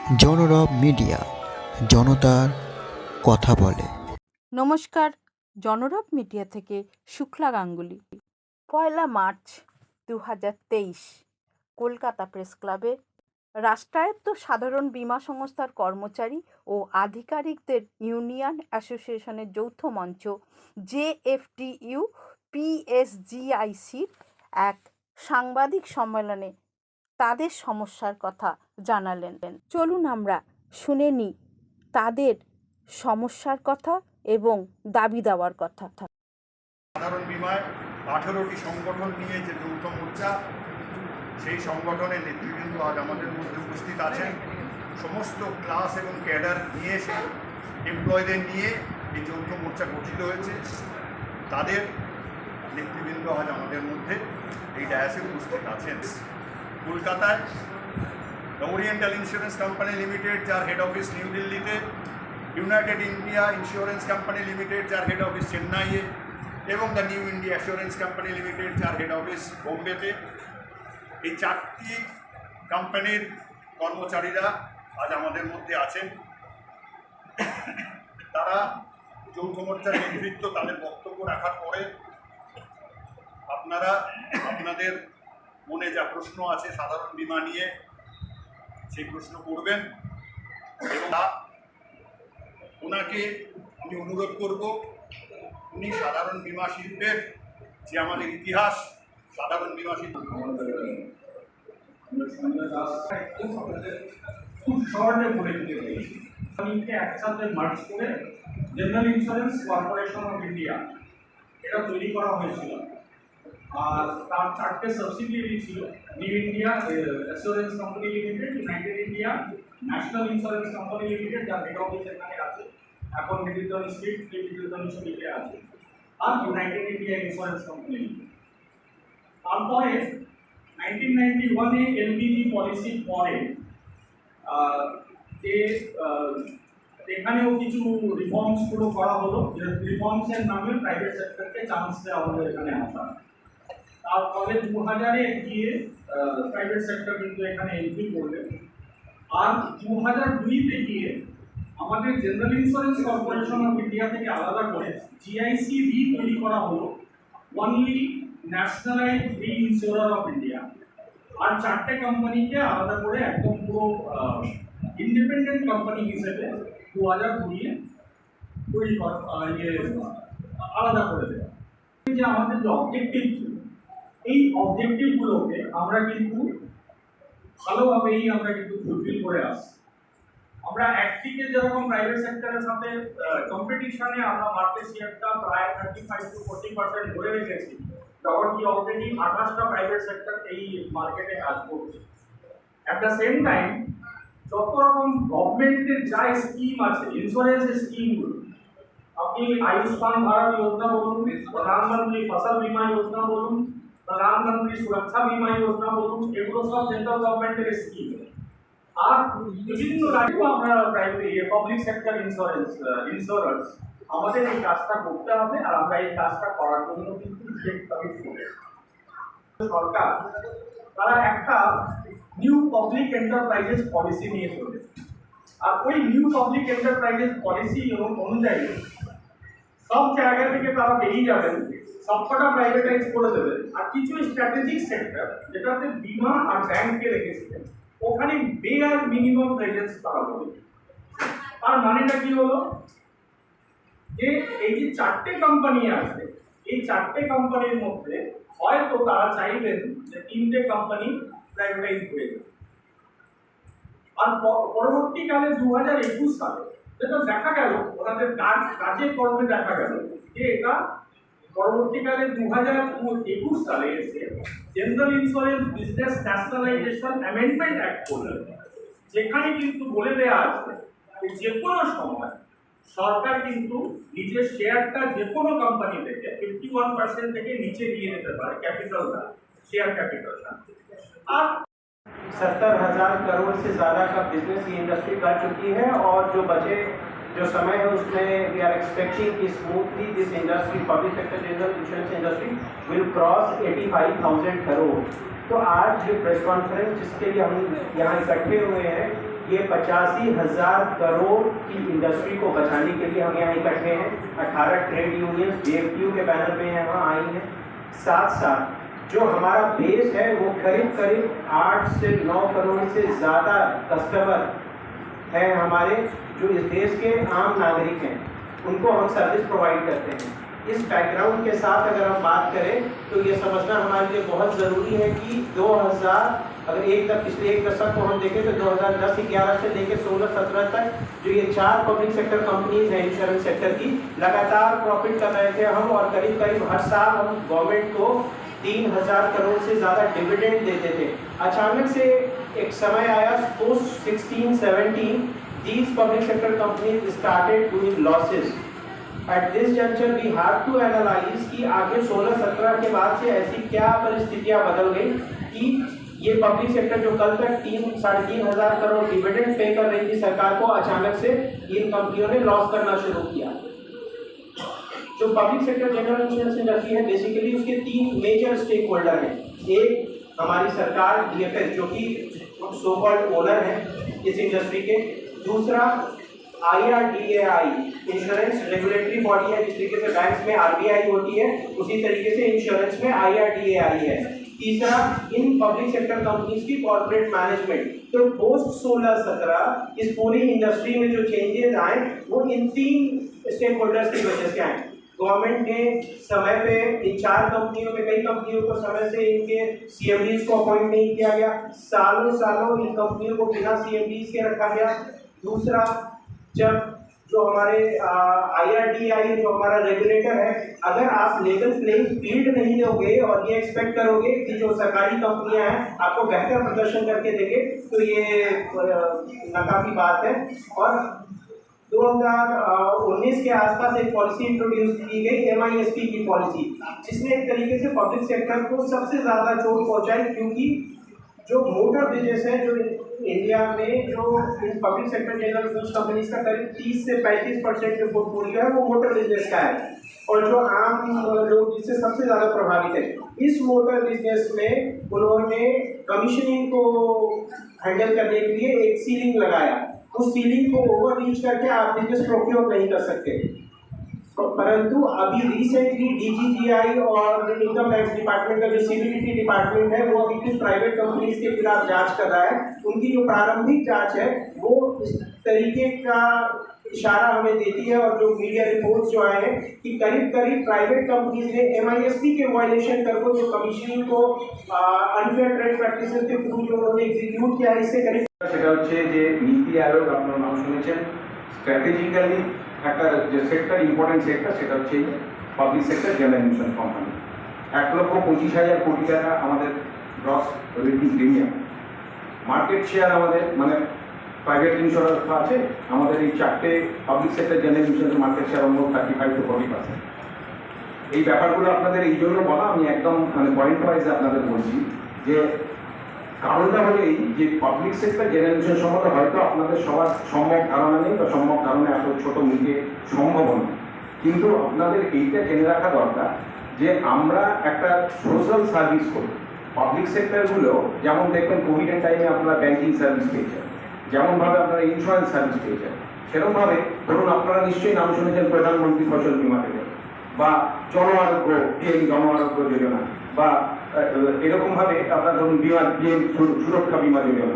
জনরব media, জনতার কথা বলে। নমস্কার, জনরব মিডিয়া থেকে শুক্লা গাঙ্গুলি। 1 মার্চ 2023 কলকাতা প্রেস ক্লাবে রাষ্ট্রায়ত্ত সাধারণ বীমা সংস্থার কর্মচারী ও আধিকারিকদের ইউনিয়ন অ্যাসোসিয়েশনের যৌথ মঞ্চ জেএফটিইউ পিএসজিআইসির এক সাংবাদিক সম্মেলনে তাদের সমস্যার কথা জানালেন। চলুন আমরা শুনে নিই তাদের সমস্যার কথা এবং দাবি দেওয়ার কথা। সাধারণ বীমায় 18টি সংগঠন নিয়ে যে যৌথ মোর্চা, সেই সংগঠনের নেতৃবৃন্দ আজ আমাদের মধ্যে উপস্থিত আছেন। সমস্ত ক্লাস এবং ক্যাডার নিয়ে সেই এমপ্লয়ীদের নিয়ে এই যৌথ মোর্চা গঠিত হয়েছে। তাদের নেতৃবৃন্দ আজ আমাদের মধ্যে এই ডায়াসে উপস্থিত আছেন। কলকাতায় the oriental insurance Company Limited, যার হেড অফিস নিউ দিল্লিতে, United India Insurance Company Limited, যার হেড অফিস চেন্নাইয়ে, এবং the new India Assurance Company Limited, যার হেড অফিস বোম্বেতে, এই 4টি কোম্পানির কর্মচারীরা আজ আমাদের মধ্যে আছেন। তারা যৌথ মোর্চার নেতৃত্ব তাদের বক্তব্য রাখার পরে আপনারা আপনাদের মনে যা প্রশ্ন আছে সাধারণ বীমা নিয়ে, সেই প্রশ্ন করবেন। এবং ওনাকে আমি অনুরোধ করব, উনি সাধারণ বীমা শিল্পের যে আমাদের ইতিহাস, সাধারণ বীমা শিল্প খুব শর্টে বলে দিতে পেরেছি। একসাথে মার্চ করে General Insurance Corporation of India এটা তৈরি করা হয়েছিল। আর তার 4টে সাবসিডিয়ারি ছিল: New India Assurance Company Limited, United India National Insurance Company Limited, যার হেড অফিস এখানে আছে, এখন মিডিলটন স্ট্রিট স্ট্রিটে আছে, আর United India Insurance Company Limited. তারপরে 1991-এ এলপিজি পলিসি পরে যে এখানেও কিছু রিফর্মসগুলো করা হলো, যে রিফর্মসের নামে প্রাইভেট সেক্টরকে চান্স দেওয়া হলো এখানে আসা। তার ফলে 2000-এ গিয়ে প্রাইভেট সেক্টর কিন্তু এখানে এন্ট্রি করবে। আর 2002-তে গিয়ে আমাদের general Insurance Corporation of India থেকে আলাদা করে জিআইসি রি তৈরি করা হলো, অনলি ন্যাশনালাইজ রি ইন্স্যুরার অফ ইন্ডিয়া। আর 4টে কোম্পানিকে আলাদা করে একদম পুরো ইন্ডিপেন্ডেন্ট কোম্পানি হিসেবে 2002-এ তৈরি করা আলাদা করে দেওয়া। যে আমাদের যে অবজেক্টিভ ছিল, এই অবজেক্টিভগুলোকে আমরা কিন্তু ভালোভাবেই ফুলফিল করে আসছি। আমরা একদিকে যেরকম প্রাইভেট সেক্টরের সাথে কম্পিটিশনে আমরা মার্কেট শেয়ারটা প্রায় 35-40% ধরে রেখেছি, তখন কি অলরেডি 28টা প্রাইভেট সেক্টর এই মার্কেটে কাজ করছে। অ্যাট দ্য সেম টাইম যত রকম গভর্নমেন্টের যা স্কিম আছে, ইন্স্যুরেন্সের স্কিমগুলো, আপনি আয়ুষ্মান ভারত যোজনা বলুন, প্রধানমন্ত্রী ফসল বীমা যোজনা বলুন, প্রধানমন্ত্রী সুরক্ষা বীমা যোজনা বলুন, এগুলো সব সেন্ট্রাল গভর্নমেন্টের স্কিম। আর বিভিন্ন রাজ্যে আমরা প্রাইভেট পাবলিক সেক্টর ইন্স্যুরেন্স আমাদের এই কাজটা করতে হবে। আর আমরা এই কাজটা করার জন্য কিন্তু সরকার তারা একটা নিউ পাবলিক এন্টারপ্রাইজেস পলিসি নিয়ে চলেছে। আর ওই নিউ পাবলিক এন্টারপ্রাইজেস পলিসি এবং অনুযায়ী সব জায়গা থেকে তারা বেরিয়ে যাবেন, সবকটা প্রাইভেটাইজ করে দেবেন। আর কিছু স্ট্র্যাটেজিক সেক্টর যেটাতে বিমা আর ব্যাংককে রেখেছিলেন, ওখানে বেয়ার মিনিমাম প্রেজেন্স তারা করবে। আর মানেটা কি হলো, যে এই যে 4টে কোম্পানি আছে, এই 4টে কোম্পানির মধ্যে হয়তো তারা চাইবেন যে 3টে কোম্পানি প্রাইভেটাইজ হয়ে যাবে। আর পরবর্তীকালে 2021 সালে যেটা দেখা গেল, ওনাদের কাজে কর্মে দেখা গেল যে এটা পরবর্তীকালে 2021 সালে এসে general insurance business nationalisation amendment act করলেন, যেখানে কিন্তু বলে দেওয়া আছে যে কোনো সময় সরকার কিন্তু নিজের শেয়ারটা যে কোনো কোম্পানি থেকে 51% থেকে নিচে দিয়ে দিতে পারে, ক্যাপিটালটা, শেয়ার ক্যাপিটালটা। আর 70,000 करोड़ से ज़्यादा का बिजनेस ये इंडस्ट्री कर चुकी है। और जो बचे जो समय है उसमें वी आर एक्सपेक्टिंग कि smoothly this industry, public sector general insurance industry will cross 85,000 crore. तो आज ये प्रेस कॉन्फ्रेंस जिसके लिए हम यहाँ इकट्ठे हुए हैं, ये 85,000 करोड़ की इंडस्ट्री को बचाने के लिए हम यहाँ इकट्ठे हैं। 18 ट्रेड यूनियन JFTU के बैनर में यहाँ आई हैं। साथ साथ जो हमारा बेस है वो करीब 8 से 9 करोड़ से ज़्यादा कस्टमर हैं हमारे, जो इस देश के आम नागरिक हैं, उनको हम सर्विस प्रोवाइड करते हैं। इस बैकग्राउंड के साथ अगर हम बात करें तो ये समझना हमारे लिए बहुत ज़रूरी है कि 2000 अगर पिछले एक दशक को हम देखें तो 2010-11 से लेकर 16-17 तक जो ये 4 पब्लिक सेक्टर कंपनीज हैं इंश्योरेंस सेक्टर की, लगातार प्रॉफिट कर रहे थे हम, और करीब हर साल हम गवर्नमेंट को 3,000 करोड़ से ज़्यादा डिविडेंड देते थे। अचानक से एक समय आया post 16-17, these public sector companies started doing losses. At this juncture we have to analyze कि आगे 16-17 के बाद से ऐसी क्या परिस्थितियां बदल गई कि ये पब्लिक सेक्टर जो कल तक 3-3,500 करोड़ डिविडेंड पे कर रही थी सरकार को, अचानक से इन कंपनियों ने लॉस करना शुरू किया। जो public sector general insurance industry है, बेसिकली उसके 3 मेजर स्टेक होल्डर हैं। एक हमारी सरकार DFS जो कि सो कॉल्ड ओनर है इस इंडस्ट्री के। दूसरा IRDAI इंश्योरेंस रेगुलेटरी बॉडी है, जिस तरीके से बैंक्स में RBI होती है उसी तरीके से इंश्योरेंस में IRDAI है। तीसरा इन पब्लिक सेक्टर कंपनीज की कॉर्पोरेट मैनेजमेंट। तो पोस्ट 16-17 इस पूरी इंडस्ट्री में जो चेंजेस आए वो इन 3 स्टेक होल्डर्स की वजह से आए। गवर्नमेंट ने समय पे इन 4 कंपनियों में कई कंपनियों को समय से इनके CMDs को अपॉइंट नहीं किया गया, सालों इन कंपनियों को बिना CMDs के रखा गया। दूसरा, जब जो हमारे IRDAI जो हमारा रेगुलेटर है, अगर आप लेवल प्लेइंग फील्ड नहीं दोगे और ये एक्सपेक्ट करोगे कि जो सरकारी कंपनियां हैं आपको बेहतर प्रदर्शन करके देंगे, तो ये नाकाफी बात है। और 2019 के आसपास एक पॉलिसी इंट्रोड्यूस की गई MISP की पॉलिसी, जिसने एक तरीके से पब्लिक सेक्टर को सबसे ज़्यादा चोट पहुंचाई, क्योंकि जो मोटर बिजनेस है जो इंडिया में जो in public sector general insurance companies का करीब 30 से 35% जो पोर्टफोलियो है वो मोटर बिजनेस का है, और जो आम लोग जिससे सबसे ज़्यादा प्रभावित है। इस मोटर बिजनेस में उन्होंने कमीशनिंग को हैंडल करने के लिए एक सीलिंग लगाया। उस सीलिंग को ओवर रीच करके आप बिजनेस प्रोक्योर नहीं कर सकते, परंतु अभी रिसेंटली DGGI और इनकम टैक्स डिपार्टमेंट का जो CBDT डिपार्टमेंट है वो अभी कुछ प्राइवेट कंपनीज के खिलाफ जांच कर रहा है। उनकी जो प्रारंभिक जांच है वो इस तरीके का इशारा हमें देती है, और जो मीडिया रिपोर्ट्स जो आए हैं कि करीब प्राइवेट कंपनीज ने MISP के वायलेशन करके जो कमीशनिंग को अनफेयर ट्रेड प्रैक्टिसेस के थ्रू जो उन्होंने एग्जीक्यूट किया, इससे करीब সেটা হচ্ছে যে নীতি আয়োগ, আপনার নাম শুনেছেন। স্ট্র্যাটেজিক্যালি একটা যে সেক্টর ইম্পর্টেন্ট সেক্টর সেটা হচ্ছে public sector general insurance company. 1,25,000 crore টাকা আমাদের gross writing premium. Market share আমাদের মানে প্রাইভেট ইন্স্যুরেন্স আছে, আমাদের এই 4টে public sector general insurance market share almost 35 to 40%। এই ব্যাপারগুলো আপনাদের এই জন্য বলা, আমি একদম মানে পয়েন্ট ওয়াইজ আপনাদের বলছি যে কারণটা হলো এই যে পাবলিক সেক্টর জেনারেল ইন্স্যুরেন্স সম্বন্ধে হয়তো আপনাদের সবার সম্যক ধারণা নেই বা সম্যক ধারণা এত ছোট মিলে সম্ভব নয়, কিন্তু আপনাদের এইটা জেনে রাখা দরকার যে আমরা একটা সোশ্যাল সার্ভিস করি। পাবলিক সেক্টরগুলো যেমন দেখবেন কোভিডের টাইমে আপনারা ব্যাংকিং সার্ভিস পেয়েছেন, যেমনভাবে আপনারা ইন্স্যুরেন্স সার্ভিস পেয়েছেন, সেরকমভাবে ধরুন আপনারা নিশ্চয়ই নাম শুনেছেন প্রধানমন্ত্রী ফসল বীমা যোজনা বা জন আরোগ্য PM জন আরোগ্য যোজনা, বা এরকমভাবে আপনার ধরুন PM সুরক্ষা বীমা যোজনা।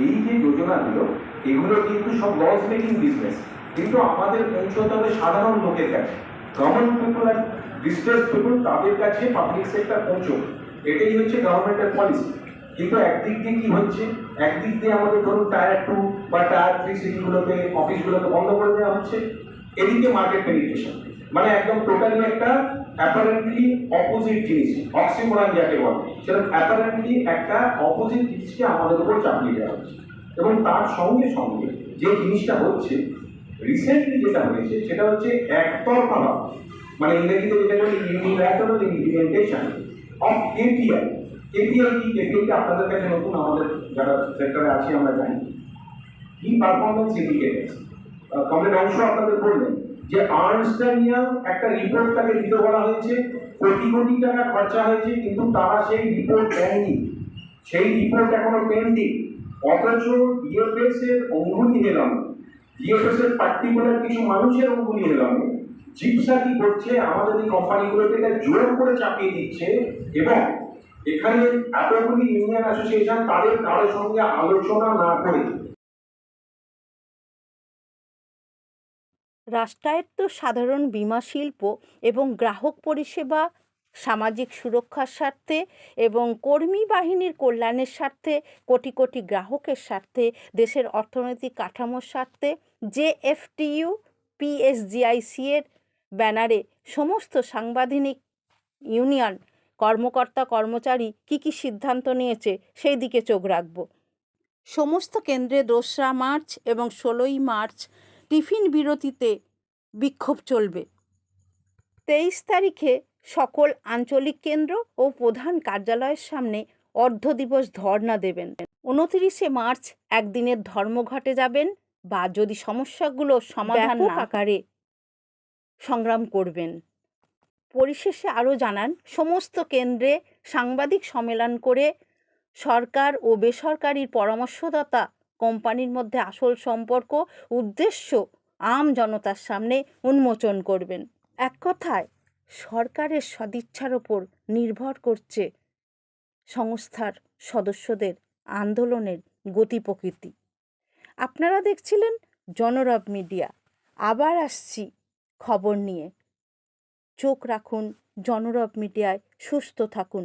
এই যে যোজনাগুলো এগুলো কিন্তু সব লস মেকিং বিজনেস, কিন্তু আমাদের পৌঁছতে হবে সাধারণ লোকের কাছে। কমন পিপল আর ডিস্ট্রেস পিপল, তাদের কাছে পাবলিক সেক্টর পৌঁছবে, এটাই হচ্ছে গভর্নমেন্টের পলিসি। কিন্তু একদিক দিয়ে কি হচ্ছে, একদিক দিয়ে আমাদের ধরুন টায়ার 2 বা টায়ার 3 সিটিগুলোতে অফিসগুলোতে বন্ধ করে দেওয়া হচ্ছে, এদিকে মার্কেট পেনিট্রেশন, মানে একদম টোটালি একটা অ্যাপারেন্টলি অপোজিট জিনিস, অক্সিমোরন যাকে বলে, সেটা অ্যাপারেন্টলি একটা অপোজিট জিনিসকে আমাদের উপর চাপিয়ে দেওয়া হচ্ছে। এবং তার সঙ্গে সঙ্গে যে জিনিসটা হচ্ছে রিসেন্টলি যেটা হয়েছে সেটা হচ্ছে একতরফা, মানে ইংরেজিতে যেটা বলে unilateral implementation of KPI। KPI কি? KPI আপনাদের কাছে নতুন, আমাদের যারা সেক্টরে আছি আমরা জানি। কি পারফরমেন্স ইন্ডিকেটরস কমপ্লিট অংশ আপনাদের বললেন যে আর্নস্ট অ্যান্ড ইয়াং একটা রিপোর্ট তাকে দিতে বলা হয়েছে, কোটি টাকা খরচা হয়েছে, কিন্তু তারা সেই রিপোর্ট দেয়নি, সেই রিপোর্ট এখনো পেন্ডিং। অথচ ডিএফএস এর অঙ্গুলি হেলানো, ডিএফএস এর পার্টিকুলার কিছু মানুষের অঙ্গুলি হেলানো, জিপসা কি করছে আমাদের এই কোম্পানিগুলোকে জোর করে চাপিয়ে দিচ্ছে এবং এখানে এতগুলি ইউনিয়ন অ্যাসোসিয়েশন তাদের কারোর সঙ্গে আলোচনা না করে রাষ্ট্রায়ত্ত সাধারণ বীমা শিল্প এবং গ্রাহক পরিষেবা সামাজিক সুরক্ষার স্বার্থে এবং কর্মী বাহিনীর কল্যাণের স্বার্থে, কোটি কোটি গ্রাহকের স্বার্থে, দেশের অর্থনৈতিক কাঠামোর স্বার্থে জেএফটিইউ পিএসজিআইসি এর ব্যানারে সমস্ত সাংবিধানিক ইউনিয়ন কর্মকর্তা কর্মচারী কী সিদ্ধান্ত নিয়েছে সেই দিকে চোখ রাখব। সমস্ত কেন্দ্রে 2রা মার্চ এবং 16ই মার্চ টিফিন বিরতিতে বিক্ষোভ চলবে। 23 তারিখে সকল আঞ্চলিক কেন্দ্র ও প্রধান কার্যালয়ের সামনে অর্ধদিবস ধর্ণা দেবেন। 29শে মার্চ একদিনের ধর্মঘটে যাবেন বা যদি সমস্যাগুলো সমাধান না আকারে সংগ্রাম করবেন। পরিশেষে আরও জানান, সমস্ত কেন্দ্রে সাংবাদিক সম্মেলন করে সরকার ও বেসরকারির পরামর্শদাতা কোম্পানির মধ্যে আসল সম্পর্ক উদ্দেশ্য আম জনতার সামনে উন্মোচন করবেন। এক কথায় সরকারের সদিচ্ছার ওপর নির্ভর করছে সংস্থার সদস্যদের আন্দোলনের গতি প্রকৃতি। আপনারা দেখছিলেন জনরব মিডিয়া। আবার আসছি খবর নিয়ে। চোখ রাখুন জনরব মিডিয়ায়। সুস্থ থাকুন।